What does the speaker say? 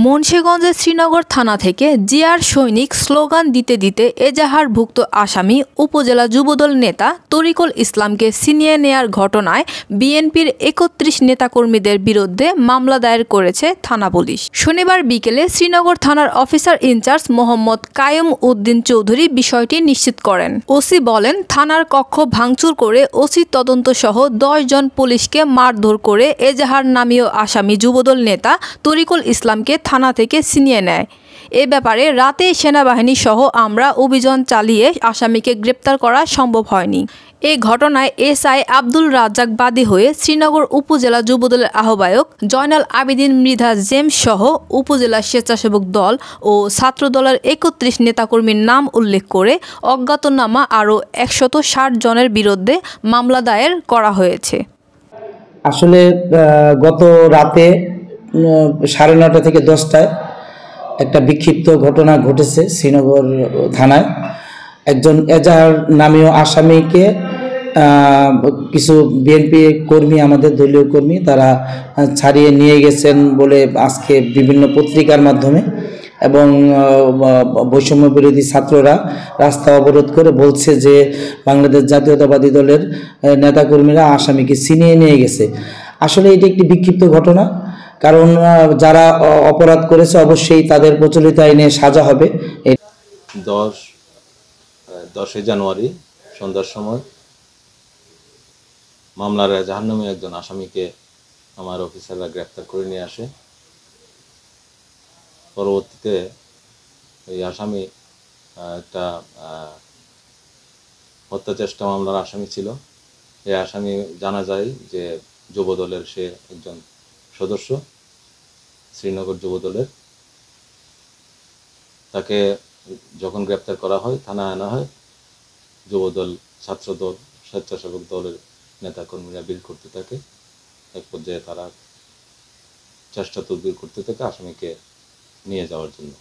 মুন্সিগঞ্জের শ্রীনগর থানা থেকে জিয়ার সৈনিক স্লোগান দিতে দিতে এজাহারভুক্ত আসামি উপজেলা যুবদল নেতা তরিকুল ইসলামকে ছিনিয়ে নেয়ার ঘটনায় বিএনপির ৩১ নেতাকর্মীদের বিরুদ্ধে মামলা দায়ের করেছে থানা পুলিশ। শনিবার বিকেলে শ্রীনগর থানার অফিসার ইনচার্জ মোহাম্মদ কায়ুম উদ্দিন চৌধুরী বিষয়টি নিশ্চিত করেন। ওসি বলেন, থানার কক্ষ ভাঙচুর করে ওসি তদন্ত সহ ১০ জন পুলিশকে মারধর করে এজাহারনামীয় আসামি যুবদল নেতা তরিকুল ইসলামকে থানা থেকে ছিনিয়ে নেয়। এ ব্যাপারে রাতে সেনাবাহিনী সহ আমরা অভিযান চালিয়ে আসামিকে গ্রেপ্তার করা সম্ভব হয়নি। এই ঘটনায় এসআই আব্দুল রাজ্জাক বাদী হয়ে শ্রীনগর উপজেলা যুবদলের আহ্বায়ক জয়নাল আবেদিন মৃধা জেমস সহ উপজেলা স্বেচ্ছাসেবক দল ও ছাত্রদলের ৩১ নেতাকর্মীর নাম উল্লেখ করে অজ্ঞাতনামা আরও ১৬০ জনের বিরুদ্ধে মামলা দায়ের করা হয়েছে। আসলে গত রাতে ৯:৩০ থেকে ১০টায় একটা বিক্ষিপ্ত ঘটনা ঘটেছে শ্রীনগর থানায়। একজন এজাহার নামীয় আসামিকে কিছু বিএনপি কর্মী, আমাদের দলীয় কর্মী, তারা ছাড়িয়ে নিয়ে গেছেন বলে আজকে বিভিন্ন পত্রিকার মাধ্যমে এবং বৈষম্য বিরোধী ছাত্ররা রাস্তা অবরোধ করে বলছে যে বাংলাদেশ জাতীয়তাবাদী দলের নেতাকর্মীরা আসামিকে ছিনিয়ে নিয়ে গেছে। আসলে এটি একটি বিক্ষিপ্ত ঘটনা, কারণ যারা অপরাধ করেছে অবশ্যই তাদের প্রচলিত আইনে সাজা হবে। 10 জানুয়ারি সন্ধ্যার সময় মামলার এজাহারনামী একজন আসামিকে আমার অফিসাররা গ্রেপ্তার করে নিয়ে আসে। পরবর্তীতে এই আসামি একটা হত্যা চেষ্টা মামলার আসামি ছিল। এই আসামি জানা যায় যে যুবদলের সে একজন সদস্য, শ্রীনগর যুবদলের। তাকে যখন গ্রেপ্তার করা হয়, থানায় আনা হয়, যুবদল, ছাত্রদল, স্বেচ্ছাসেবক দলের নেতাকর্মীরা ভিড় করতে থাকে। এক পর্যায়ে তারা চেষ্টা তদবির করতে থাকে আসামিকে নিয়ে যাওয়ার জন্য।